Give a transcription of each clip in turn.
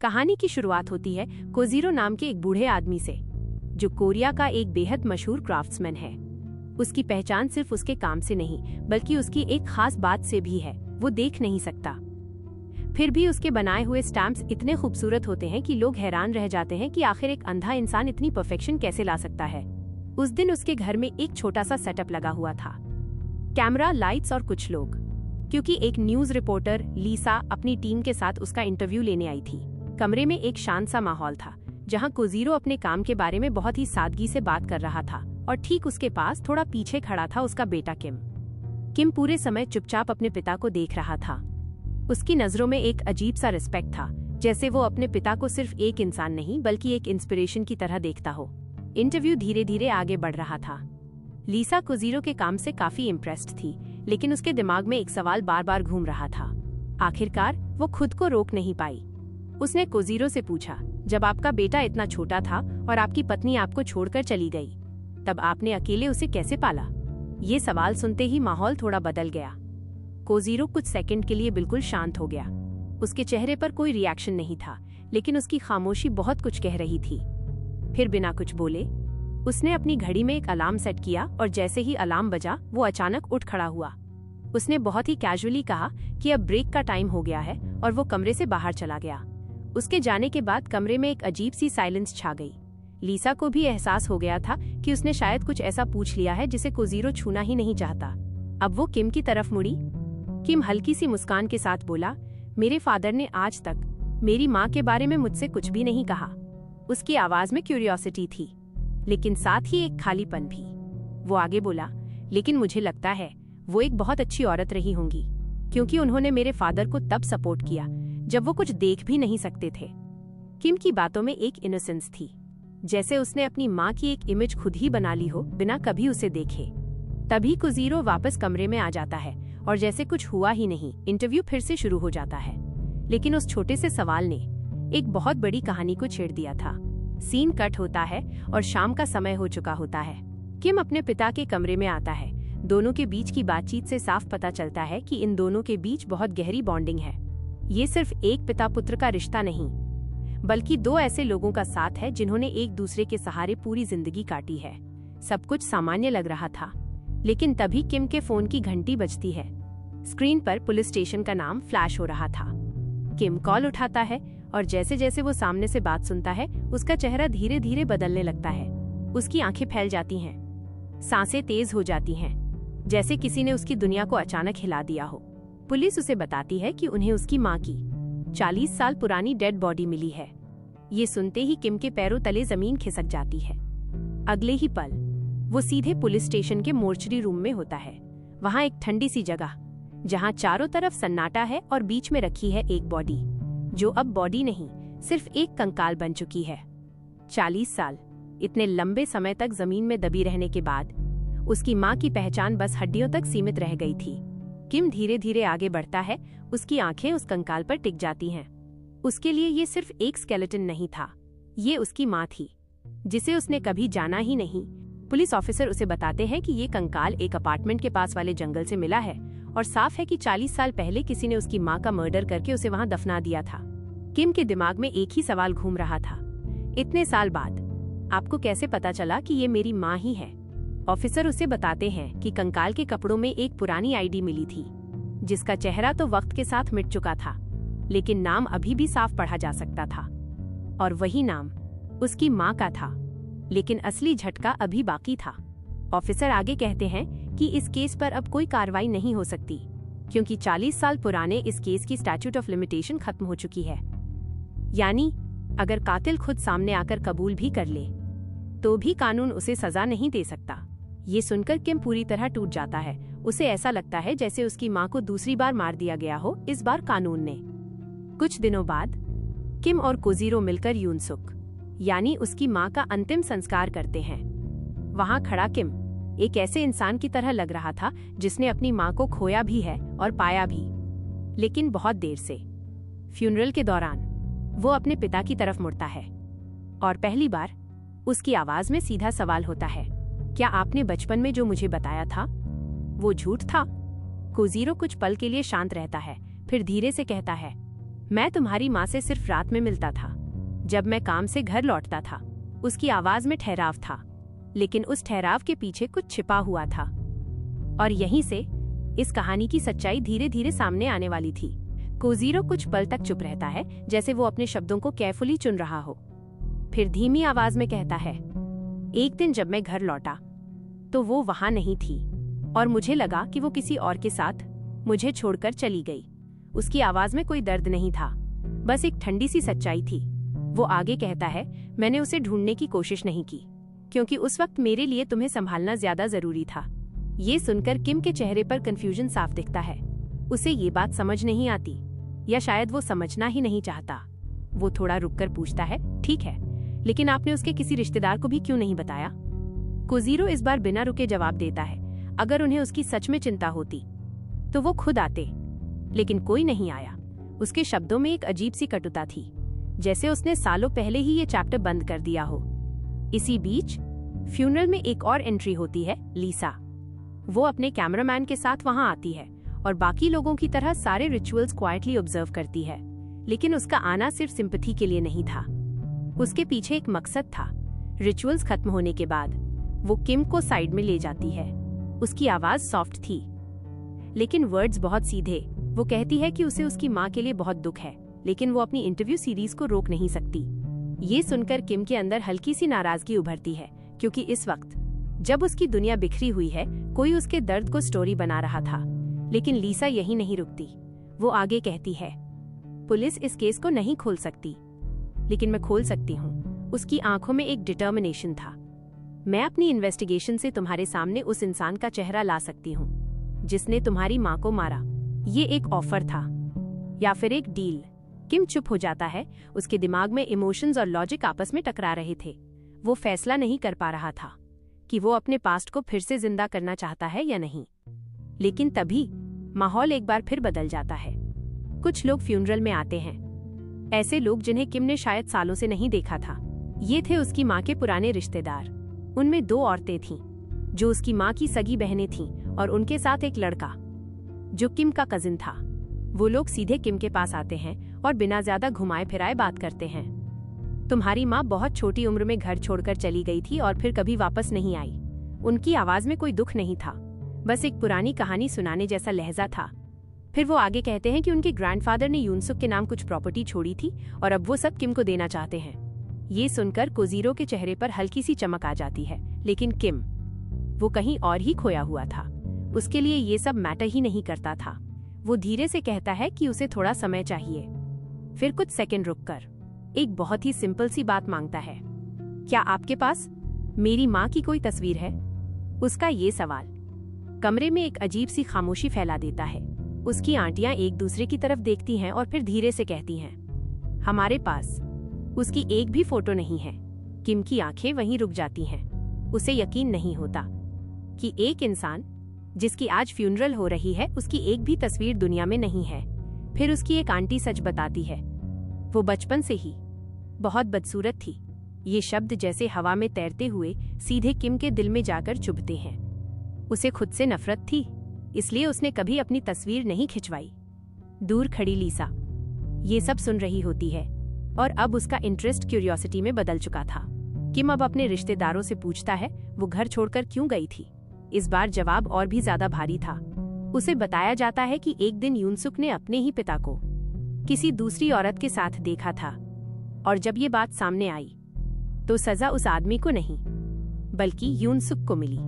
कहानी की शुरुआत होती है कोजीरो नाम के एक बूढ़े आदमी से, जो कोरिया का एक बेहद मशहूर क्राफ्ट्समैन है। उसकी पहचान सिर्फ उसके काम से नहीं, बल्कि उसकी एक खास बात से भी है, वो देख नहीं सकता। फिर भी उसके बनाए हुए स्टैम्प्स इतने खूबसूरत होते हैं कि लोग हैरान रह जाते हैं कि आखिर एक अंधा इंसान इतनी परफेक्शन कैसे ला सकता है। उस दिन उसके घर में एक छोटा सा सेटअप लगा हुआ था, कैमरा, लाइट्स और कुछ लोग, क्योंकि एक न्यूज रिपोर्टर लीसा अपनी टीम के साथ उसका इंटरव्यू लेने आई थी। कमरे में एक शांत सा माहौल था, जहां कोजीरो अपने काम के बारे में बहुत ही सादगी से बात कर रहा था, और ठीक उसके पास थोड़ा पीछे खड़ा था उसका बेटा किम। किम पूरे समय चुपचाप अपने पिता को देख रहा था। उसकी नजरों में एक अजीब सा रिस्पेक्ट था, जैसे वो अपने पिता को सिर्फ एक इंसान नहीं बल्कि एक इंस्पिरेशन की तरह देखता हो। इंटरव्यू धीरे धीरे आगे बढ़ रहा था। लीसा कोजीरो के काम से काफी इम्प्रेस्ड थी, लेकिन उसके दिमाग में एक सवाल बार बार घूम रहा था। आखिरकार वो खुद को रोक नहीं पाई। उसने कोजीरो से पूछा, जब आपका बेटा इतना छोटा था और आपकी पत्नी आपको छोड़कर चली गई, तब आपने अकेले उसे कैसे पाला? ये सवाल सुनते ही माहौल थोड़ा बदल गया। कोजीरो कुछ सेकंड के लिए बिल्कुल शांत हो गया। उसके चेहरे पर कोई रिएक्शन नहीं था, लेकिन उसकी खामोशी बहुत कुछ कह रही थी। फिर बिना कुछ बोले उसने अपनी घड़ी में एक अलार्म सेट किया, और जैसे ही अलार्म बजा वो अचानक उठ खड़ा हुआ। उसने बहुत ही कैजुअली कहा कि अब ब्रेक का टाइम हो गया है, और वो कमरे से बाहर चला गया। उसके जाने के बाद कमरे में एक अजीब सी साइलेंस छा गई। लीसा को भी एहसास हो गया था कि उसने शायद कुछ ऐसा पूछ लिया है जिसे कोजीरो छूना ही नहीं चाहता। अब वो किम की तरफ मुड़ी। किम हल्की सी मुस्कान के साथ बोला, मेरे फादर ने आज तक मेरी माँ के बारे में मुझसे कुछ भी नहीं कहा। उसकी आवाज में क्यूरियोसिटी थी, लेकिन साथ ही एक खालीपन भी। वो आगे बोला, लेकिन मुझे लगता है वो एक बहुत अच्छी औरत रही होंगी, क्योंकि उन्होंने मेरे फादर को तब सपोर्ट किया जब वो कुछ देख भी नहीं सकते थे। किम की बातों में एक इनोसेंस थी, जैसे उसने अपनी माँ की एक इमेज खुद ही बना ली हो बिना कभी उसे देखे। तभी कोजीरो वापस कमरे में आ जाता है, और जैसे कुछ हुआ ही नहीं, इंटरव्यू फिर से शुरू हो जाता है। लेकिन उस छोटे से सवाल ने एक बहुत बड़ी कहानी को छेड़ दिया था। सीन कट होता है और शाम का समय हो चुका होता है। किम अपने पिता के कमरे में आता है। दोनों के बीच की बातचीत से साफ पता चलता है कि इन दोनों के बीच बहुत गहरी बॉन्डिंग है। ये सिर्फ एक पिता पुत्र का रिश्ता नहीं, बल्कि दो ऐसे लोगों का साथ है जिन्होंने एक दूसरे के सहारे पूरी जिंदगी काटी है। सब कुछ सामान्य लग रहा था, लेकिन तभी किम के फोन की घंटी बजती है। स्क्रीन पर पुलिस स्टेशन का नाम फ्लैश हो रहा था। किम कॉल उठाता है, और जैसे जैसे वो सामने से बात सुनता है, उसका चेहरा धीरे धीरे बदलने लगता है। उसकी आंखें फैल जाती हैं, सांसें तेज हो जाती हैं, जैसे किसी ने उसकी दुनिया को अचानक हिला दिया हो। पुलिस उसे बताती है कि उन्हें उसकी माँ की 40 साल पुरानी डेड बॉडी मिली है। ये सुनते ही किम के पैरों तले जमीन खिसक जाती है। अगले ही पल वो सीधे पुलिस स्टेशन के मोर्चरी रूम में होता है। वहाँ एक ठंडी सी जगह, जहाँ चारों तरफ सन्नाटा है, और बीच में रखी है एक बॉडी, जो अब बॉडी नहीं, सिर्फ एक कंकाल बन चुकी है। 40 साल, इतने लंबे समय तक जमीन में दबी रहने के बाद उसकी माँ की पहचान बस हड्डियों तक सीमित रह गई थी। किम धीरे धीरे आगे बढ़ता है, उसकी आंखें उस कंकाल पर टिक जाती हैं। उसके लिए ये सिर्फ एक स्केलेटन नहीं था, ये उसकी माँ थी, जिसे उसने कभी जाना ही नहीं। पुलिस ऑफिसर उसे बताते हैं कि ये कंकाल एक अपार्टमेंट के पास वाले जंगल से मिला है, और साफ है कि 40 साल पहले किसी ने उसकी माँ का मर्डर करके उसे वहाँ दफना दिया था। किम के दिमाग में एक ही सवाल घूम रहा था, इतने साल बाद आपको कैसे पता चला कि ये मेरी माँ ही है? ऑफिसर उसे बताते हैं कि कंकाल के कपड़ों में एक पुरानी आईडी मिली थी, जिसका चेहरा तो वक्त के साथ मिट चुका था, लेकिन नाम अभी भी साफ पढ़ा जा सकता था। और वही नाम उसकी माँ का था, लेकिन असली झटका अभी बाकी था। ऑफिसर आगे कहते हैं कि इस केस पर अब कोई कार्रवाई नहीं हो सकती, क्योंकि 40 साल पुराने इस केस की स्टैट्यूट ऑफ लिमिटेशन खत्म हो चुकी है। यानी अगर कातिल खुद सामने आकर कबूल भी कर ले, तो भी कानून उसे सजा नहीं दे सकता। ये सुनकर किम पूरी तरह टूट जाता है। उसे ऐसा लगता है जैसे उसकी माँ को दूसरी बार मार दिया गया हो, इस बार कानून ने। कुछ दिनों बाद किम और कोजीरो मिलकर यूनसुक, यानी उसकी माँ का अंतिम संस्कार करते हैं। वहाँ खड़ा किम एक ऐसे इंसान की तरह लग रहा था जिसने अपनी माँ को खोया भी है और पाया भी, लेकिन बहुत देर से। फ्यूनरल के दौरान वो अपने पिता की तरफ मुड़ता है, और पहली बार उसकी आवाज में सीधा सवाल होता है, क्या आपने बचपन में जो मुझे बताया था वो झूठ था? कोजीरो कुछ पल के लिए शांत रहता है, फिर धीरे से कहता है, मैं तुम्हारी माँ से सिर्फ रात में मिलता था, जब मैं काम से घर लौटता था। उसकी आवाज में ठहराव था, लेकिन उस ठहराव के पीछे कुछ छिपा हुआ था। और यहीं से इस कहानी की सच्चाई धीरे धीरे सामने आने वाली थी। कोजीरो कुछ पल तक चुप रहता है, जैसे वो अपने शब्दों को केयरफुली चुन रहा हो। फिर धीमी आवाज में कहता है, एक दिन जब मैं घर लौटा तो वो वहां नहीं थी और मुझे लगा कि वो किसी और के साथ मुझे छोड़कर चली गई। उसकी आवाज में कोई दर्द नहीं था, बस एक ठंडी सी सच्चाई थी। वो आगे कहता है, मैंने उसे ढूंढने की कोशिश नहीं की, क्योंकि उस वक्त मेरे लिए तुम्हें संभालना ज्यादा जरूरी था। ये सुनकर किम के चेहरे पर कंफ्यूजन साफ दिखता है। उसे ये बात समझ नहीं आती, या शायद वो समझना ही नहीं चाहता। वो थोड़ा रुककर पूछता है, ठीक है, लेकिन आपने उसके किसी रिश्तेदार को भी क्यों नहीं बताया? कोजीरो इस बार बिना रुके जवाब देता है, अगर उन्हें उसकी सच में चिंता होती तो वो खुद आते, लेकिन कोई नहीं आया। उसके शब्दों में एक अजीब सी कटुता थी, जैसे उसने सालों पहले ही ये चैप्टर बंद कर दिया हो। इसी बीच फ्यूनरल में एक और एंट्री होती है, लीसा। वो अपने कैमरामैन के साथ वहां आती है और बाकी लोगों की तरह सारे रिचुअल्स क्वाइटली ऑब्जर्व करती है, लेकिन उसका आना सिर्फ सिंपैथी के लिए नहीं था। उसके पीछे एक मकसद था। रिचुअल्स खत्म होने के बाद वो किम को साइड में ले जाती है। उसकी आवाज सॉफ्ट थी, लेकिन वर्ड्स बहुत सीधे। वो कहती है कि उसे उसकी माँ के लिए बहुत दुख है, लेकिन वो अपनी इंटरव्यू सीरीज को रोक नहीं सकती। ये सुनकर किम के अंदर हल्की सी नाराजगी उभरती है, क्योंकि इस वक्त जब उसकी दुनिया बिखरी हुई है, कोई उसके दर्द को स्टोरी बना रहा था। लेकिन लीसा यही नहीं रुकती। वो आगे कहती है, पुलिस इस केस को नहीं खोल सकती, लेकिन मैं खोल सकती हूँ। उसकी आंखों में एक डिटर्मिनेशन था। मैं अपनी इन्वेस्टिगेशन से तुम्हारे सामने उस इंसान का चेहरा ला सकती हूँ जिसने तुम्हारी माँ को मारा। ये एक ऑफर था या फिर एक डील? किम चुप हो जाता है। उसके दिमाग में इमोशंस और लॉजिक आपस में टकरा रहे थे। वो फैसला नहीं कर पा रहा था कि वो अपने पास्ट को फिर से जिंदा करना चाहता है या नहीं। लेकिन तभी माहौल एक बार फिर बदल जाता है। कुछ लोग फ्यूनरल में आते हैं, ऐसे लोग जिन्हें किम ने शायद सालों से नहीं देखा था। ये थे उसकी माँ के पुराने रिश्तेदार। उनमें 2 औरतें थीं जो उसकी माँ की सगी बहनें थीं, और उनके साथ एक लड़का जो किम का कजिन था। वो लोग सीधे किम के पास आते हैं और बिना ज्यादा घुमाए फिराए बात करते हैं। तुम्हारी माँ बहुत छोटी उम्र में घर छोड़कर चली गई थी और फिर कभी वापस नहीं आई। उनकी आवाज में कोई दुख नहीं था, बस एक पुरानी कहानी सुनाने जैसा लहजा था। फिर वो आगे कहते हैं कि उनके ग्रैंडफादर ने यूनसुक के नाम कुछ प्रॉपर्टी छोड़ी थी और अब वो सब किम को देना चाहते हैं। ये सुनकर कोजीरो के चेहरे पर हल्की सी चमक आ जाती है, लेकिन किम, वो कहीं और ही खोया हुआ था। उसके लिए ये सब मैटर ही नहीं करता था। वो धीरे से कहता है कि उसे थोड़ा समय चाहिए। फिर कुछ सेकंड रुककर एक बहुत ही सिंपल सी बात मांगता है, क्या आपके पास मेरी माँ की कोई तस्वीर है? उसका ये सवाल कमरे में एक अजीब सी खामोशी फैला देता है। उसकी आंटियां एक दूसरे की तरफ देखती हैं और फिर धीरे से कहती हैं, हमारे पास उसकी एक भी फोटो नहीं है। किम की आंखें वहीं रुक जाती हैं। उसे यकीन नहीं होता कि एक इंसान जिसकी आज फ्यूनरल हो रही है, उसकी एक भी तस्वीर दुनिया में नहीं है। फिर उसकी एक आंटी सच बताती है, वो बचपन से ही बहुत बदसूरत थी। ये शब्द जैसे हवा में तैरते हुए सीधे किम के दिल में जाकर चुभते हैं। उसे खुद से नफरत थी, इसलिए उसने कभी अपनी तस्वीर नहीं खिंचवाई। दूर खड़ी लीसा ये सब सुन रही होती है और अब उसका इंटरेस्ट क्यूरियोसिटी में बदल चुका था। किम अब अपने रिश्तेदारों से पूछता है वो घर छोड़कर क्यों गई थी। इस बार जवाब और भी ज्यादा भारी था। उसे बताया जाता है कि एक दिन यूनसुक ने अपने ही पिता को किसी दूसरी औरत के साथ देखा था, और जब ये बात सामने आई तो सजा उस आदमी को नहीं बल्कि यूनसुक को मिली।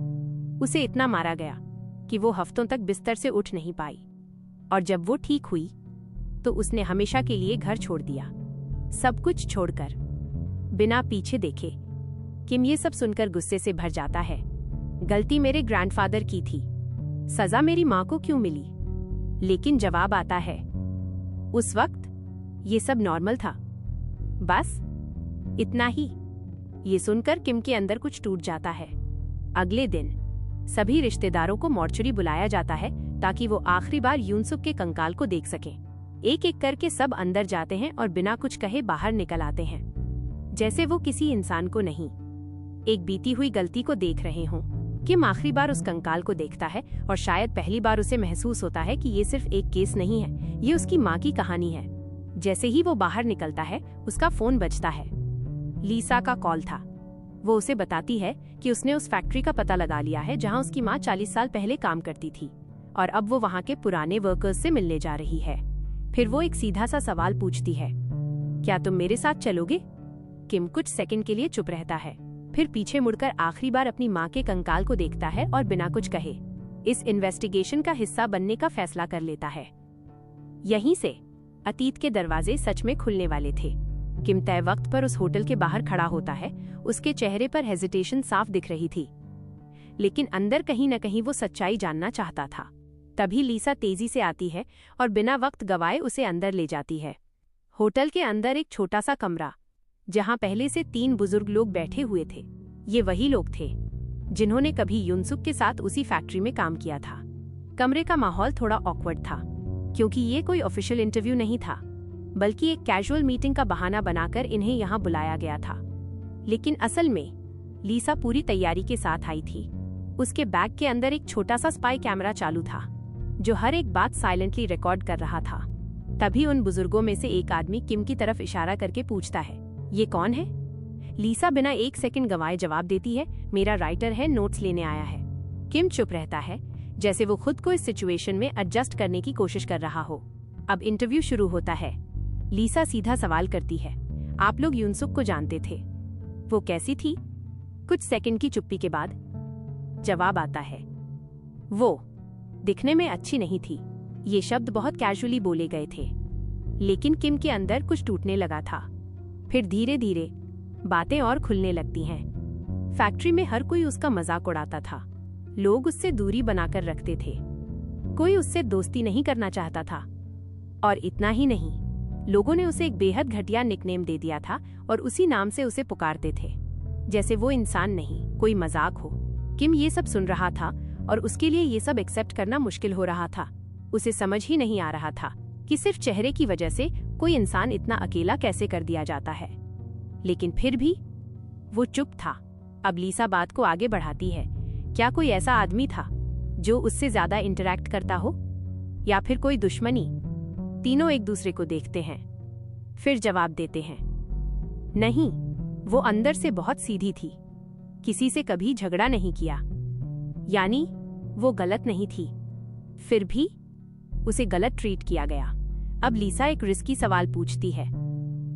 उसे इतना मारा गया कि वो हफ्तों तक बिस्तर से उठ नहीं पाई, और जब वो ठीक हुई तो उसने हमेशा के लिए घर छोड़ दिया, सब कुछ छोड़कर, बिना पीछे देखे। किम ये सब सुनकर गुस्से से भर जाता है। गलती मेरे ग्रैंडफादर की थी, सजा मेरी माँ को क्यों मिली? लेकिन जवाब आता है, उस वक्त ये सब नॉर्मल था, बस इतना ही। ये सुनकर किम के अंदर कुछ टूट जाता है। अगले दिन सभी रिश्तेदारों को मॉर्चरी बुलाया जाता है ताकि वो आखिरी बार यूनसुक के कंकाल को देख सकें। एक एक करके सब अंदर जाते हैं और बिना कुछ कहे बाहर निकल आते हैं, जैसे वो किसी इंसान को नहीं, एक बीती हुई गलती को देख रहे हों। किम आखिरी बार उस कंकाल को देखता है और शायद पहली बार उसे महसूस होता है कि ये सिर्फ एक केस नहीं है, ये उसकी माँ की कहानी है। जैसे ही वो बाहर निकलता है उसका फोन बजता है। लीसा का कॉल था। वो उसे बताती है कि उसने उस फैक्ट्री का पता लगा लिया है जहां उसकी माँ 40 साल पहले काम करती थी और अब वो वहां के पुराने वर्कर्स से मिलने जा रही है। फिर वो एक सीधा सा सवाल पूछती है, क्या तुम मेरे साथ चलोगे? किम कुछ सेकंड के लिए चुप रहता है, फिर पीछे मुड़कर आखिरी बार अपनी माँ के कंकाल को देखता है और बिना कुछ कहे इस इन्वेस्टिगेशन का हिस्सा बनने का फैसला कर लेता है। यहीं से अतीत के दरवाजे सच में खुलने वाले थे। किम तय वक्त पर उस होटल के बाहर खड़ा होता है। उसके चेहरे पर हेजिटेशन साफ दिख रही थी, लेकिन अंदर कहीं न कहीं वो सच्चाई जानना चाहता था। तभी लीसा तेजी से आती है और बिना वक्त गवाए उसे अंदर ले जाती है। होटल के अंदर एक छोटा सा कमरा, जहां पहले से 3 बुजुर्ग लोग बैठे हुए थे। ये वही लोग थे जिन्होंने कभी युनसुक के साथ उसी फैक्ट्री में काम किया था। कमरे का माहौल थोड़ा ऑकवर्ड था, क्योंकि ये कोई ऑफिशियल इंटरव्यू नहीं था, बल्कि एक कैजुअल मीटिंग का बहाना बनाकर इन्हें यहाँ बुलाया गया था। लेकिन असल में लीसा पूरी तैयारी के साथ आई थी। उसके बैग के अंदर एक छोटा सा स्पाई कैमरा चालू था, जो हर एक बात साइलेंटली रिकॉर्ड कर रहा था। तभी उन बुजुर्गों में से एक आदमी किम की तरफ इशारा करके पूछता है, ये कौन है? लीसा बिना एक सेकंड गंवाए जवाब देती है, मेरा राइटर है, नोट्स लेने आया है। किम चुप रहता है, जैसे वो खुद को इस सिचुएशन में एडजस्ट करने की कोशिश कर रहा हो। अब इंटरव्यू शुरू होता है। लीसा सीधा सवाल करती है, आप लोग युनसुक को जानते थे? वो कैसी थी? कुछ सेकंड की चुप्पी के बाद जवाब आता है, वो दिखने में अच्छी नहीं थी। ये शब्द बहुत कैजुअली बोले गए थे, लेकिन किम के अंदर कुछ टूटने लगा था। फिर धीरे धीरे बातें और खुलने लगती हैं। फैक्ट्री में हर कोई उसका मजाक उड़ाता था। लोग उससे दूरी बनाकर रखते थे। कोई उससे दोस्ती नहीं करना चाहता था। और इतना ही नहीं, लोगों ने उसे एक बेहद घटिया निकनेम दे दिया था और उसी नाम से उसे पुकारते थे, जैसे वो इंसान नहीं, कोई मजाक हो। किम ये सब सुन रहा था और उसके लिए ये सब एक्सेप्ट करना मुश्किल हो रहा था। उसे समझ ही नहीं आ रहा था कि सिर्फ चेहरे की वजह से कोई इंसान इतना अकेला कैसे कर दिया जाता है। लेकिन फिर भी वो चुप था। अब लीसा बात को आगे बढ़ाती है, क्या कोई ऐसा आदमी था जो उससे ज्यादा इंटरैक्ट करता हो, या फिर कोई दुश्मनी? तीनों एक दूसरे को देखते हैं, फिर जवाब देते हैं, नहीं, वो अंदर से बहुत सीधी थी, किसी से कभी झगड़ा नहीं किया, यानी वो गलत नहीं थी। फिर भी उसे गलत ट्रीट किया गया। अब लीसा एक रिस्की सवाल पूछती है,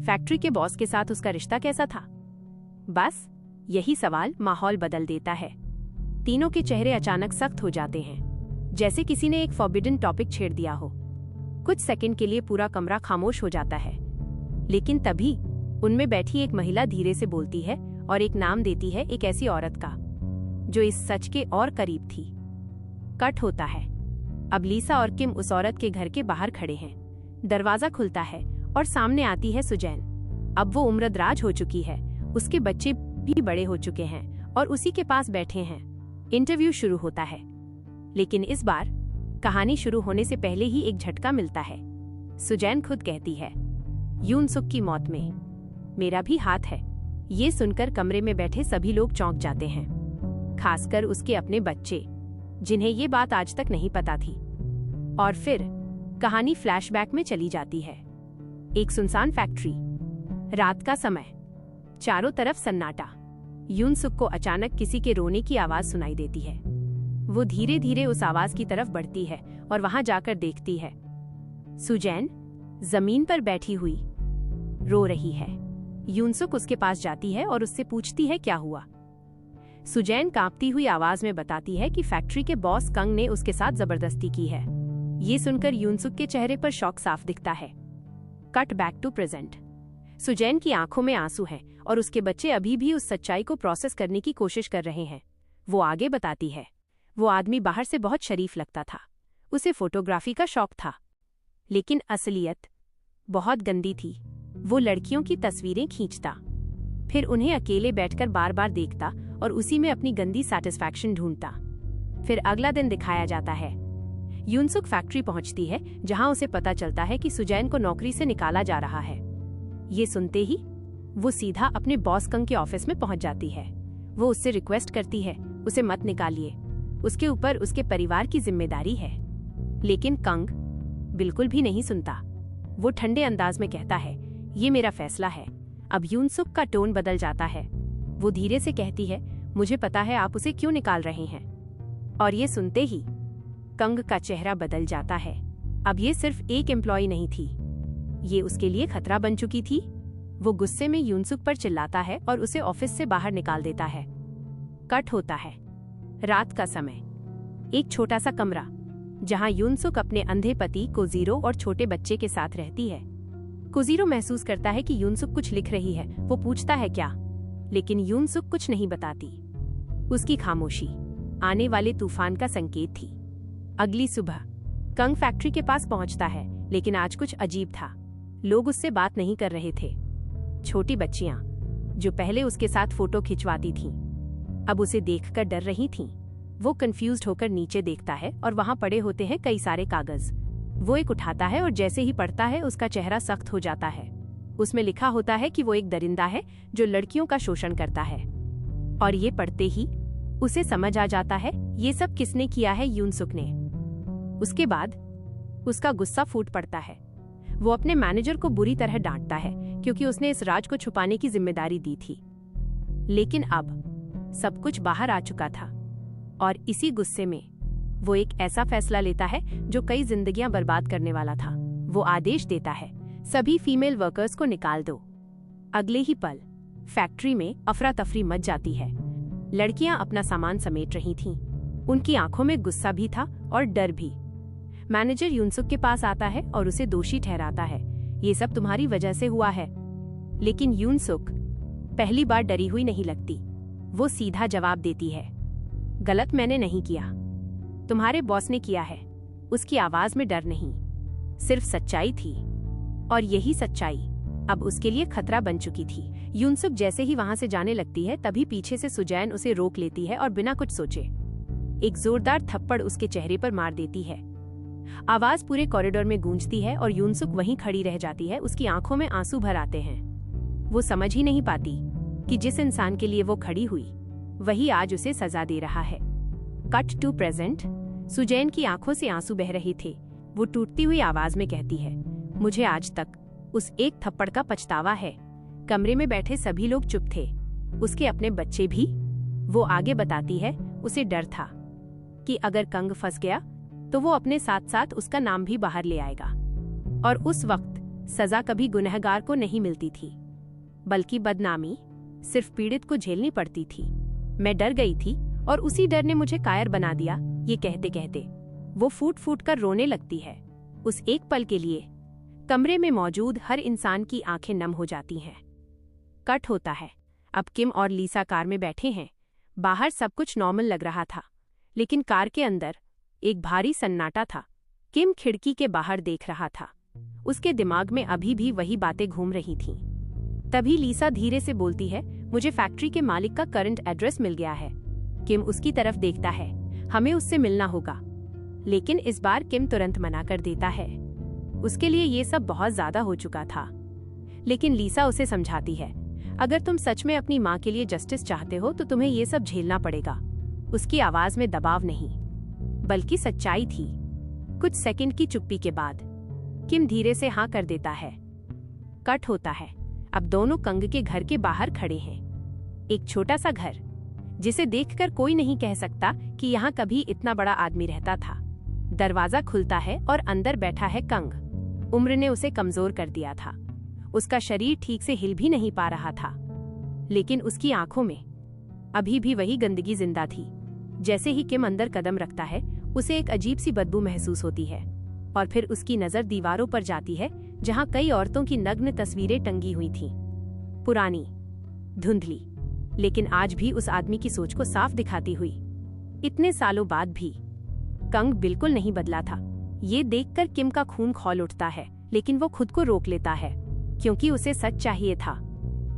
फैक्ट्री के बॉस के साथ उसका रिश्ता कैसा था? बस यही सवाल माहौल बदल देता है। तीनों के चेहरे अचानक सख्त हो जाते हैं, जैसे किसी ने एक फॉरबिडन टॉपिक छेड़ दिया हो। कुछ सेकंड के लिए पूरा कमरा खामोश हो जाता है, लेकिन तभी उनमें बैठी एक महिला धीरे से बोलती है और एक नाम देती है, एक ऐसी औरत का जो इस सच के और करीब थी। कट होता है। अब लीसा और किम उस औरत के घर के बाहर खड़े हैं। दरवाजा खुलता है और सामने आती है सुजैन। अब वो उम्रदराज हो चुकी है, उसके बच्चे भी बड़े हो चुके हैं और उसी के पास बैठे हैं। इंटरव्यू शुरू होता है, लेकिन इस बार कहानी शुरू होने से पहले ही एक झटका मिलता है। सुजैन खुद कहती है, युनसुक की मौत में मेरा भी हाथ है। ये सुनकर कमरे में बैठे सभी लोग चौंक जाते हैं, खासकर उसके अपने बच्चे, जिन्हें ये बात आज तक नहीं पता थी। और फिर कहानी फ्लैशबैक में चली जाती है। एक सुनसान फैक्ट्री, रात का समय, चारों तरफ सन्नाटा। युनसुक को अचानक किसी के रोने की आवाज सुनाई देती है। वो धीरे धीरे उस आवाज की तरफ बढ़ती है और वहां जाकर देखती है सुजैन जमीन पर बैठी हुई रो रही है। युनसुक उसके पास जाती है और उससे पूछती है, क्या हुआ? सुजैन कांपती हुई आवाज में बताती है कि फैक्ट्री के बॉस कंग ने उसके साथ जबरदस्ती की है। ये सुनकर युनसुक के चेहरे पर शॉक साफ दिखता है। Cut back to present. Suzanne की आंखों में आंसू हैं और उसके बच्चे अभी भी उस सच्चाई को प्रोसेस करने की कोशिश कर रहे हैं। वो आगे बताती है, वो आदमी बाहर से बहुत शरीफ लगता था, उसे फोटोग्राफी का शौक था, लेकिन असलियत बहुत गंदी थी। वो लड़कियों की तस्वीरें खींचता, फिर उन्हें अकेले बैठकर बार बार देखता और उसी में अपनी गंदी सैटिस्फैक्शन ढूंढता। फिर अगला दिन दिखाया जाता है। युनसुक फैक्ट्री पहुंचती है, जहां उसे पता चलता है कि सुजैन को नौकरी से निकाला जा रहा है। ये सुनते ही वो सीधा अपने बॉस कंग के ऑफिस में पहुंच जाती है। वो उससे रिक्वेस्ट करती है, उसे मत निकालिए, उसके ऊपर उसके परिवार की जिम्मेदारी है। लेकिन कंग बिल्कुल भी नहीं सुनता। वो ठंडे अंदाज में कहता है, ये मेरा फैसला है। अब यूनसुक का टोन बदल जाता है। वो धीरे से कहती है, मुझे पता है आप उसे क्यों निकाल रहे हैं। और ये सुनते ही कंग का चेहरा बदल जाता है। अब ये सिर्फ एक एम्प्लॉय नहीं थी, ये उसके लिए खतरा बन चुकी थी। वो गुस्से में यूनसुक पर चिल्लाता है और उसे ऑफिस से बाहर निकाल देता है। कट होता है रात का समय। एक छोटा सा कमरा जहां यूनसुक अपने अंधे पति कोजीरो और छोटे बच्चे के साथ रहती है। कोजीरो महसूस करता है कि यूनसुक कुछ लिख रही है। वो पूछता है क्या, लेकिन यूनसुक कुछ नहीं बताती। उसकी खामोशी आने वाले तूफान का संकेत थी। अगली सुबह कंग फैक्ट्री के पास पहुंचता है, लेकिन आज कुछ अजीब था। लोग उससे बात नहीं कर रहे थे। छोटी बच्चियां जो पहले उसके साथ फोटो खिंचवाती थीं, अब उसे देखकर डर रही थीं। वो कंफ्यूज्ड होकर नीचे देखता है और वहां पड़े होते हैं कई सारे कागज। वो एक उठाता है और जैसे ही पढ़ता है उसका चेहरा सख्त हो जाता है। उसमें लिखा होता है कि वो एक दरिंदा है जो लड़कियों का शोषण करता है। और ये पढ़ते ही उसे समझ आ जाता है ये सब किसने किया है, यूनसुक ने। उसके बाद उसका गुस्सा फूट पड़ता है। वो अपने मैनेजर को बुरी तरह डांटता है क्योंकि उसने इस राज को छुपाने की जिम्मेदारी दी थी। लेकिन अब सब कुछ बाहर आ चुका था और इसी गुस्से में वो एक ऐसा फैसला लेता है जो कई जिंदगियां बर्बाद करने वाला था। वो आदेश देता है, सभी फीमेल वर्कर्स को निकाल दो। अगले ही पल फैक्ट्री में अफरा तफरी मच जाती है। लड़कियां अपना सामान समेट रही थीं। उनकी आंखों में गुस्सा भी था और डर भी। मैनेजर यूनसुक के पास आता है और उसे दोषी ठहराता है, ये सब तुम्हारी वजह से हुआ है। लेकिन यूनसुक पहली बार डरी हुई नहीं लगती। वो सीधा जवाब देती है, गलत मैंने नहीं किया, तुम्हारे बॉस ने किया है। उसकी आवाज में डर नहीं, सिर्फ सच्चाई थी। और यही सच्चाई अब उसके लिए खतरा बन चुकी थी। यूनसुक जैसे ही वहां से जाने लगती है, तभी पीछे से सुजैन उसे रोक लेती है और बिना कुछ सोचे एक जोरदार थप्पड़ उसके चेहरे पर मार देती है। आवाज पूरे कॉरिडोर में गूंजती है और यूनसुक वहीं खड़ी रह जाती है। उसकी आंखों में आंसू भर आते हैं। वो समझ ही नहीं पाती कि जिस इंसान के लिए वो खड़ी हुई वही आज उसे सजा दे रहा है। Cut to present. सुजैन की आंखों से आंसू बह रहे थे। वो टूटती हुई आवाज में कहती है, मुझे आज तक उस एक थप्पड़ का पछतावा है। कमरे में बैठे सभी लोग चुप थे, उसके अपने बच्चे भी। वो आगे बताती है, उसे डर था कि अगर कंग फंस गया तो वो अपने साथ साथ उसका नाम भी बाहर ले आएगा। और उस वक्त सजा कभी गुनहगार को नहीं मिलती थी, बल्कि बदनामी सिर्फ पीड़ित को झेलनी पड़ती थी। मैं डर गई थी और उसी डर ने मुझे कायर बना दिया। ये कहते कहते वो फूट फूट कर रोने लगती है। उस एक पल के लिए कमरे में मौजूद हर इंसान की आंखें नम हो जाती हैं। कट होता है। अब किम और लीसा कार में बैठे हैं। बाहर सब कुछ नॉर्मल लग रहा था, लेकिन कार के अंदर एक भारी सन्नाटा था। किम खिड़की के बाहर देख रहा था। उसके दिमाग में अभी भी वही बातें घूम रही थीं। तभी लीसा धीरे से बोलती है, मुझे फैक्ट्री के मालिक का करंट एड्रेस मिल गया है। किम उसकी तरफ देखता है, हमें उससे मिलना होगा। लेकिन इस बार किम तुरंत मना कर देता है। उसके लिए ये सब बहुत ज्यादा हो चुका था। लेकिन लीसा उसे समझाती है, अगर तुम सच में अपनी माँ के लिए जस्टिस चाहते हो तो तुम्हें ये सब झेलना पड़ेगा। उसकी आवाज में दबाव नहीं, बल्कि सच्चाई थी। कुछ सेकंड की चुप्पी के बाद किम धीरे से हाँ कर देता है। कट होता है। अब दोनों कंग के घर के बाहर खड़े हैं। एक छोटा सा घर जिसे देखकर कोई नहीं कह सकता कि यहाँ कभी इतना बड़ा आदमी रहता था। दरवाजा खुलता है और अंदर बैठा है कंग। उम्र ने उसे कमजोर कर दिया था। उसका शरीर ठीक से हिल भी नहीं पा रहा था, लेकिन उसकी आंखों में अभी भी वही गंदगी जिंदा थी। जैसे ही किम अंदर कदम रखता है, उसे एक अजीब सी बदबू महसूस होती है। और फिर उसकी नजर दीवारों पर जाती है जहां कई औरतों की नग्न तस्वीरें टंगी हुई थीं। पुरानी, धुंधली, लेकिन आज भी उस आदमी की सोच को साफ दिखाती हुई। इतने सालों बाद भी कंग बिल्कुल नहीं बदला था। ये देखकर किम का खून खौल उठता है, लेकिन वो खुद को रोक लेता है क्योंकि उसे सच चाहिए था,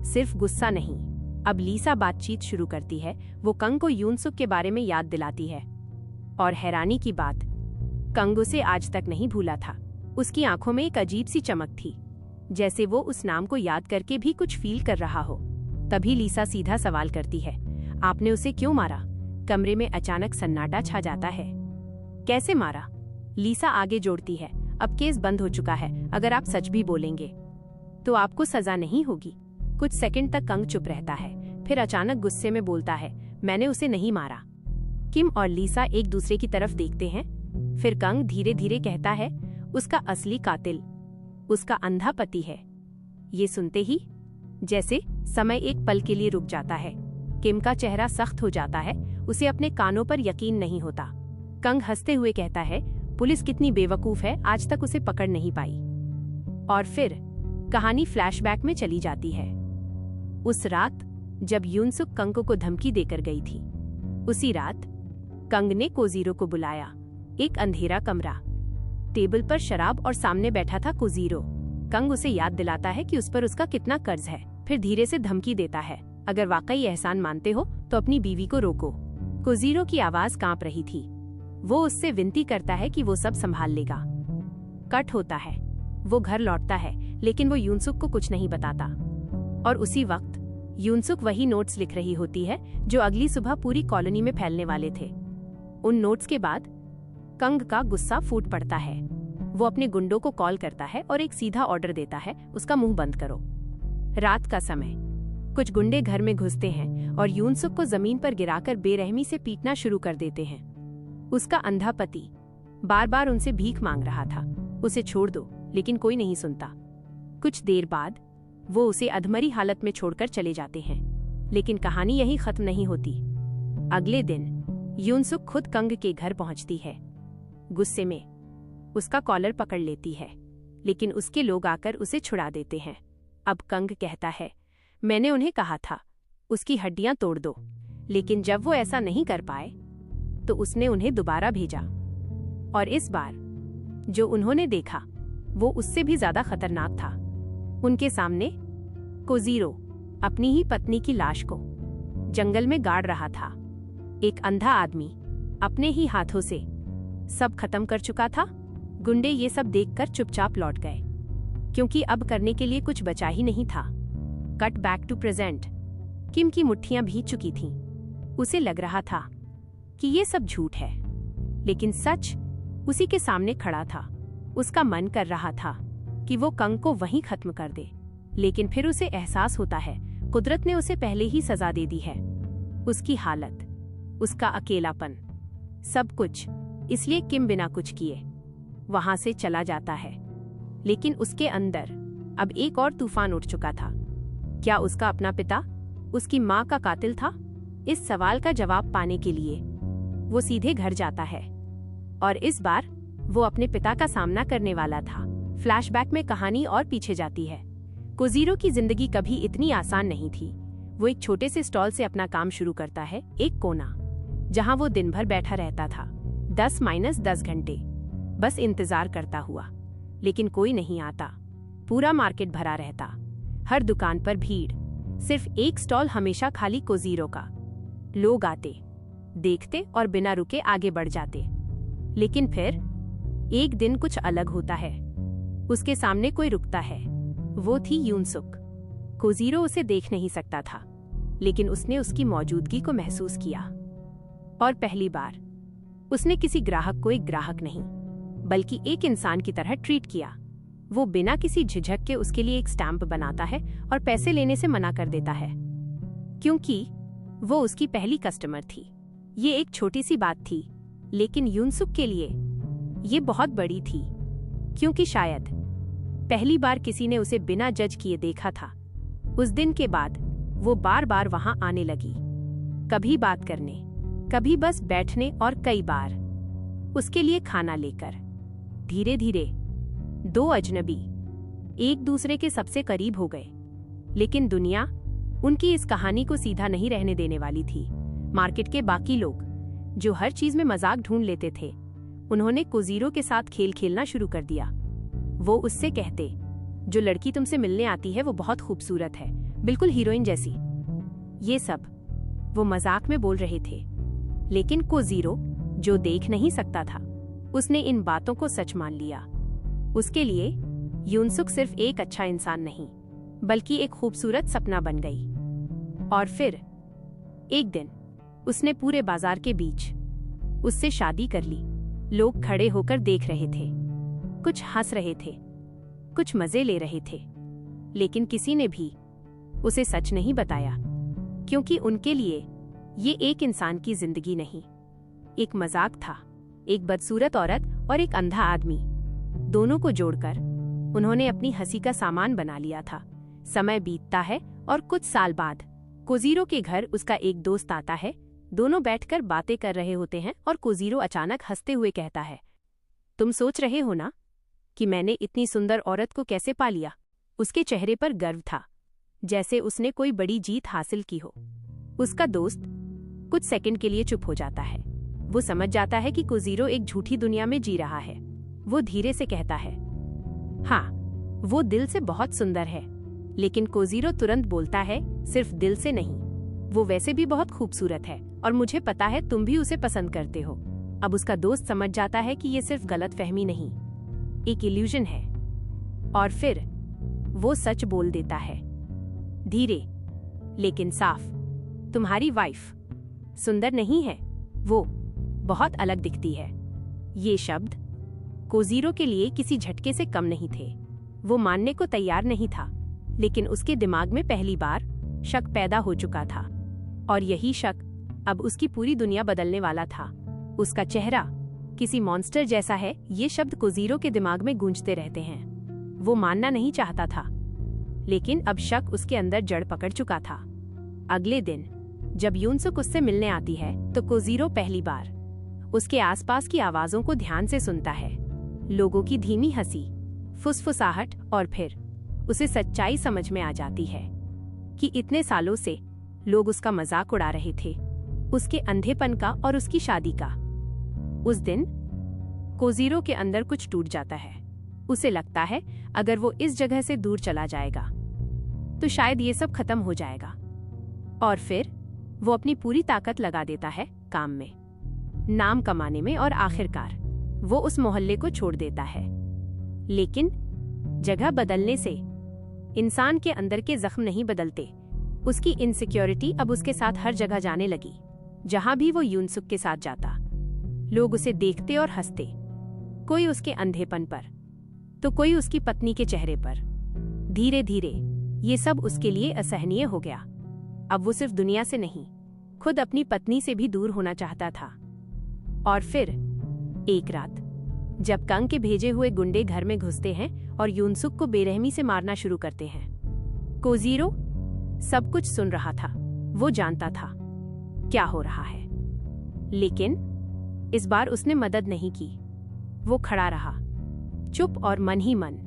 सिर्फ गुस्सा नहीं। अब लीसा बातचीत शुरू करती है। वो कंग को यूनसुक के बारे में याद दिलाती है। और हैरानी की बात, कंग उसे आज तक नहीं भूला था। उसकी आंखों में एक अजीब सी चमक थी, जैसे वो उस नाम को याद करके भी कुछ फील कर रहा हो। तभी लीसा सीधा सवाल करती है, आपने उसे क्यों मारा? कमरे में अचानक सन्नाटा छा जाता है। कैसे मारा? लीसा आगे जोड़ती है, अब केस बंद हो चुका है, अगर आप सच भी बोलेंगे तो आपको सजा नहीं होगी। कुछ सेकंड तक कंग चुप रहता है, फिर अचानक गुस्से में बोलता है, मैंने उसे नहीं मारा। किम और लीसा एक दूसरे की तरफ देखते हैं। फिर कंग धीरे धीरे कहता है, उसका असली कातिल उसका अंधा पति है। ये सुनते ही जैसे समय एक पल के लिए रुक जाता है। किम का चेहरा सख्त हो जाता है, उसे अपने कानों पर यकीन नहीं होता। कंग हंसते हुए कहता है, पुलिस कितनी बेवकूफ है, आज तक उसे पकड़ नहीं पाई। और फिर कहानी फ्लैशबैक में चली जाती है। उस रात जब यूनसुक कंग को धमकी देकर गई थी, उसी रात कंग ने कोजीरो को बुलाया। एक अंधेरा कमरा, टेबल पर शराब और सामने बैठा था कोजीरो। कंग उसे याद दिलाता है कि उस पर उसका कितना कर्ज है, फिर धीरे से धमकी देता है, अगर वाकई एहसान मानते हो तो अपनी बीवी को रोको। कोजीरो की आवाज कांप रही थी। वो उससे विनती करता है कि वो सब संभाल लेगा। कट होता है, वो घर लौटता है, लेकिन वो यूनसुक को कुछ नहीं बताता। और उसी वक्त यूनसुक वही नोट्स लिख रही होती है जो अगली सुबह पूरी कॉलोनी में फैलने वाले थे। उन नोट्स के बाद कंग का गुस्सा फूट पड़ता है। वो अपने गुंडों को कॉल करता है और एक सीधा ऑर्डर देता है, उसका मुंह बंद करो। रात का समय, कुछ गुंडे घर में घुसते हैं और यूनसुक को जमीन पर गिराकर बेरहमी से पीटना शुरू कर देते हैं। उसका अंधा पति बार बार उनसे भीख मांग रहा था, उसे छोड़ दो, लेकिन कोई नहीं सुनता। कुछ देर बाद वो उसे अधमरी हालत में छोड़कर चले जाते हैं। लेकिन कहानी यही खत्म नहीं होती। अगले दिन यूनसुक खुद कंग के घर पहुंचती है। गुस्से में उसका कॉलर पकड़ लेती है, लेकिन उसके लोग आकर उसे छुड़ा देते हैं। अब कंग कहता है, मैंने उन्हें कहा था उसकी हड्डियां तोड़ दो, लेकिन जब वो ऐसा नहीं कर पाए तो उसने उन्हें दोबारा भेजा। और इस बार जो उन्होंने देखा वो उससे भी ज्यादा खतरनाक था। उनके सामने कोजीरो अपनी ही पत्नी की लाश को जंगल में गाड़ रहा था। एक अंधा आदमी अपने ही हाथों से सब खत्म कर चुका था। गुंडे ये सब देखकर चुपचाप लौट गए, क्योंकि अब करने के लिए कुछ बचा ही नहीं था। Cut back to present. Kim की मुट्ठियां भीग चुकी थीं। उसे लग रहा था कि ये सब झूठ है, लेकिन सच उसी के सामने खड़ा था। उसका मन कर रहा था कि वो कंग को वहीं खत्म कर दे, लेकिन फिर उसे एहसास होता है कुदरत ने उसे पहले ही सजा दे दी है। उसकी हालत, उसका अकेलापन, सब कुछ। इसलिए किम बिना कुछ किए वहां से चला जाता है। लेकिन उसके अंदर अब एक और तूफान उठ चुका था। क्या उसका अपना पिता उसकी मां का कातिल था? इस सवाल का जवाब पाने के लिए वो सीधे घर जाता है, और इस बार वो अपने पिता का सामना करने वाला था। फ्लैशबैक में कहानी और पीछे जाती है। कोजीरो की जिंदगी कभी इतनी आसान नहीं थी। वो एक छोटे से स्टॉल से अपना काम शुरू करता है, एक कोना जहां वो दिन भर बैठा रहता था, 10-10 घंटे, बस इंतजार करता हुआ। लेकिन कोई नहीं आता। पूरा मार्केट भरा रहता, हर दुकान पर भीड़, सिर्फ एक स्टॉल हमेशा खाली, कोजीरो का। लोग आते, देखते और बिना रुके आगे बढ़ जाते। लेकिन फिर एक दिन कुछ अलग होता है। उसके सामने कोई रुकता है। वो थी यूनसुक। कोजीरो उसे देख नहीं सकता था, लेकिन उसने उसकी मौजूदगी को महसूस किया। और पहली बार उसने किसी ग्राहक को एक ग्राहक नहीं, बल्कि एक इंसान की तरह ट्रीट किया। वो बिना किसी झिझक के उसके लिए एक स्टैंप बनाता है और पैसे लेने से मना कर देता है, क्योंकि वो उसकी पहली कस्टमर थी। ये एक छोटी सी बात थी, लेकिन यूनसुक के लिए ये बहुत बड़ी थी, क्योंकि शायद पहली बार किसी ने उसे बिना जज किए देखा था। उस दिन के बाद वो बार बार वहां आने लगी, कभी बात करने, कभी बस बैठने, और कई बार उसके लिए खाना लेकर। धीरे धीरे दो अजनबी एक दूसरे के सबसे करीब हो गए। लेकिन दुनिया उनकी इस कहानी को सीधा नहीं रहने देने वाली थी। मार्केट के बाकी लोग जो हर चीज में मजाक ढूंढ लेते थे, उन्होंने कोजीरो के साथ खेल खेलना शुरू कर दिया। वो उससे कहते, जो लड़की तुमसे मिलने आती है वो बहुत खूबसूरत है, बिल्कुल हीरोइन जैसी। ये सब वो मजाक में बोल रहे थे, लेकिन कोजीरो जो देख नहीं सकता था, उसने इन बातों को सच मान लिया। उसके लिए यूनसुक सिर्फ एक अच्छा इंसान नहीं, बल्कि एक खूबसूरत सपना बन गई। और फिर एक दिन उसने पूरे बाजार के बीच उससे शादी कर ली। लोग खड़े होकर देख रहे थे। कुछ हंस रहे थे, कुछ मजे ले रहे थे, लेकिन किसी ने भी उसे सच नहीं बताया, क्योंकि उनके लिए ये एक इंसान की जिंदगी नहीं, एक मजाक था। एक बदसूरत औरत और एक अंधा आदमी, दोनों को जोड़कर उन्होंने अपनी हंसी का सामान बना लिया था। समय बीतता है और कुछ साल बाद कोजीरो के घर उसका एक दोस्त आता है। दोनों बैठकर बातें कर रहे होते हैं और कोजीरो अचानक हंसते हुए कहता है, तुम सोच रहे हो ना कि मैंने इतनी सुंदर औरत को कैसे पा लिया। उसके चेहरे पर गर्व था, जैसे उसने कोई बड़ी जीत हासिल की हो। उसका दोस्त कुछ सेकंड के लिए चुप हो जाता है। वो समझ जाता है कि कोजीरो एक झूठी दुनिया में जी रहा है। वो धीरे से कहता है, हाँ, वो दिल से बहुत सुंदर है। लेकिन कोजीरो तुरंत बोलता है, सिर्फ दिल से नहीं, वो वैसे भी बहुत खूबसूरत है और मुझे पता है तुम भी उसे पसंद करते हो। अब उसका दोस्त समझ जाता है कि ये सिर्फ गलतफहमी नहीं, एक इल्यूजन है। और फिर वो सच बोल देता है, धीरे लेकिन साफ, तुम्हारी वाइफ सुंदर नहीं है, वो बहुत अलग दिखती है। ये शब्द कोजीरो के लिए किसी झटके से कम नहीं थे। वो मानने को तैयार नहीं था, लेकिन उसके दिमाग में पहली बार शक पैदा हो चुका था, और यही शक अब उसकी पूरी दुनिया बदलने वाला था। उसका चेहरा किसी मॉन्स्टर जैसा है, ये शब्द कोजीरो के दिमाग में गूंजते रहते हैं। वो मानना नहीं चाहता था, लेकिन अब शक उसके अंदर जड़ पकड़ चुका था। अगले दिन जब यूनसुक उससे मिलने आती है तो कोजीरो पहली बार उसके आसपास की आवाजों को ध्यान से सुनता है, लोगों की धीमी हंसी, फुसफुसाहट, और फिर उसे सच्चाई समझ में आ जाती है कि इतने सालों से लोग उसका मजाक उड़ा रहे थे, उसके अंधेपन का और उसकी शादी का। उस दिन कोजीरो के अंदर कुछ टूट जाता है। उसे लगता है अगर वो इस जगह से दूर चला जाएगा तो शायद ये सब खत्म हो जाएगा, और फिर वो अपनी पूरी ताकत लगा देता है काम में, नाम कमाने में, और आखिरकार वो उस मोहल्ले को छोड़ देता है। लेकिन जगह बदलने से इंसान के अंदर के जख्म नहीं बदलते। उसकी इनसिक्योरिटी अब उसके साथ हर जगह जाने लगी। जहां भी वो यूनसुक के साथ जाता, लोग उसे देखते और हंसते, कोई उसके अंधेपन पर तो कोई उसकी पत्नी के चेहरे पर। धीरे धीरे ये सब उसके लिए असहनीय हो गया। अब वो सिर्फ दुनिया से नहीं, खुद अपनी पत्नी से भी दूर होना चाहता था। और फिर एक रात जब कंग के भेजे हुए गुंडे घर में घुसते हैं और यूनसुक को बेरहमी से मारना शुरू करते हैं, कोजीरो सब कुछ सुन रहा था। वो जानता था क्या हो रहा है, लेकिन इस बार उसने मदद नहीं की। वो खड़ा रहा, चुप और मन ही मन।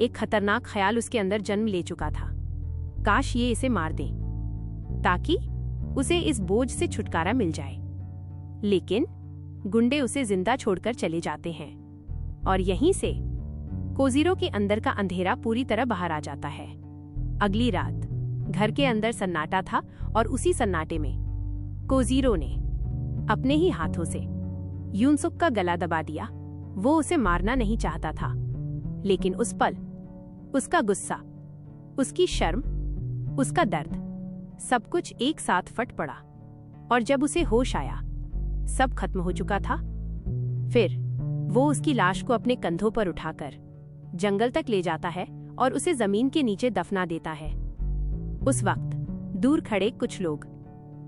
एक खतरनाक ख्याल उसके अंदर जन्म ले चुका था, काश ये इसे मार दे ताकि उसे इस बोझ से छुटकारा मिल जाए। लेकिन गुंडे उसे जिंदा छोड़कर चले जाते हैं, और यहीं से कोजीरो के अंदर का अंधेरा पूरी तरह बाहर आ जाता है। अगली रात घर के अंदर सन्नाटा था, और उसी सन्नाटे में कोजीरो ने अपने ही हाथों से यूनसुक का गला दबा दिया। वो उसे मारना नहीं चाहता था, लेकिन उस पल उसका गुस्सा, उसकी शर्म, उसका दर्द, सब कुछ एक साथ फट पड़ा। और जब उसे होश आया, सब खत्म हो चुका था। फिर वो उसकी लाश को अपने कंधों पर उठाकर जंगल तक ले जाता है और उसे जमीन के नीचे दफना देता है। उस वक्त दूर खड़े कुछ लोग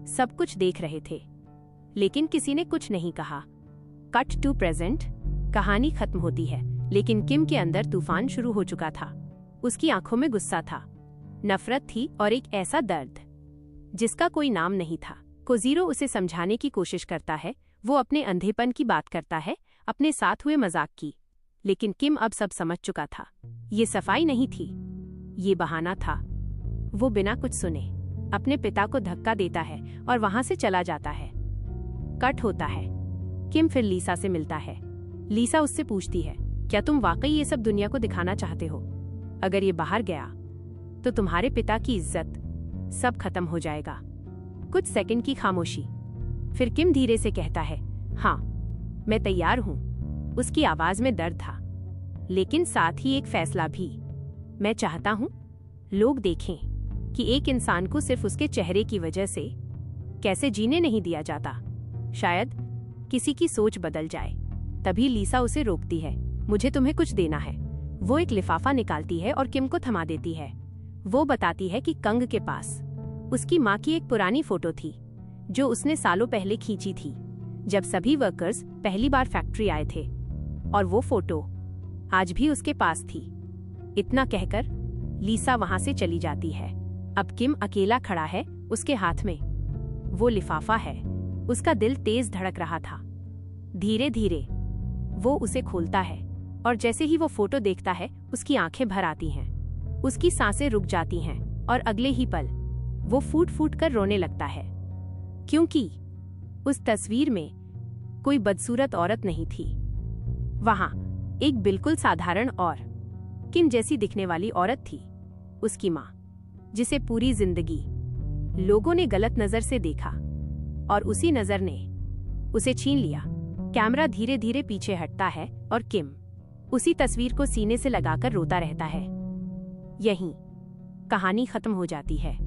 सब कुछ देख रहे थे, लेकिन किसी ने कुछ नहीं कहा। कट टू प्रेजेंट, कहानी खत्म होती है, लेकिन किम के अंदर तूफान शुरू हो चुका था। उसकी आंखों में गुस्सा था, नफरत थी, और एक ऐसा दर्द जिसका कोई नाम नहीं था। कोजीरो उसे समझाने की कोशिश करता है, वो अपने अंधेपन की बात करता है, अपने साथ हुए मजाक की, लेकिन किम अब सब समझ चुका था। ये सफाई नहीं थी, ये बहाना था। वो बिना कुछ सुने अपने पिता को धक्का देता है और वहां से चला जाता है। कट होता है, किम फिर लीसा से मिलता है। लीसा उससे पूछती है, क्या तुम वाकई ये सब दुनिया को दिखाना चाहते हो? अगर ये बाहर गया तो तुम्हारे पिता की इज्जत, सब खत्म हो जाएगा। कुछ सेकंड की खामोशी, फिर किम धीरे से कहता है, हाँ, मैं तैयार हूँ। उसकी आवाज में दर्द था, लेकिन साथ ही एक फैसला भी। मैं चाहता हूँ लोग देखें कि एक इंसान को सिर्फ उसके चेहरे की वजह से कैसे जीने नहीं दिया जाता। शायद किसी की सोच बदल जाए। तभी लीसा उसे रोकती है। मुझे तुम्हें कुछ देना है। वो एक लिफाफा निकालती है और किम को थमा देती है। वो बताती है कि कंग के पास उसकी माँ की एक पुरानी फोटो थी जो उसने सालों पहले खींची थी, जब सभी वर्कर्स पहली बार फैक्ट्री आए थे, और वो फोटो आज भी उसके पास थी। इतना कहकर लीसा वहां से चली जाती है। अब किम अकेला खड़ा है, उसके हाथ में वो लिफाफा है। उसका दिल तेज धड़क रहा था। धीरे धीरे वो उसे खोलता है और जैसे ही वो फोटो देखता है उसकी आंखें भर आती हैं। उसकी सांसें रुक जाती हैं और अगले ही पल वो फूट फूट कर रोने लगता है, क्योंकि उस तस्वीर में कोई बदसूरत औरत नहीं थी। वहां एक बिल्कुल साधारण और किम जैसी दिखने वाली औरत थी, उसकी माँ, जिसे पूरी जिंदगी लोगों ने गलत नजर से देखा और उसी नजर ने उसे छीन लिया। कैमरा धीरे धीरे पीछे हटता है और किम उसी तस्वीर को सीने से लगाकर रोता रहता है। यहीं कहानी खत्म हो जाती है।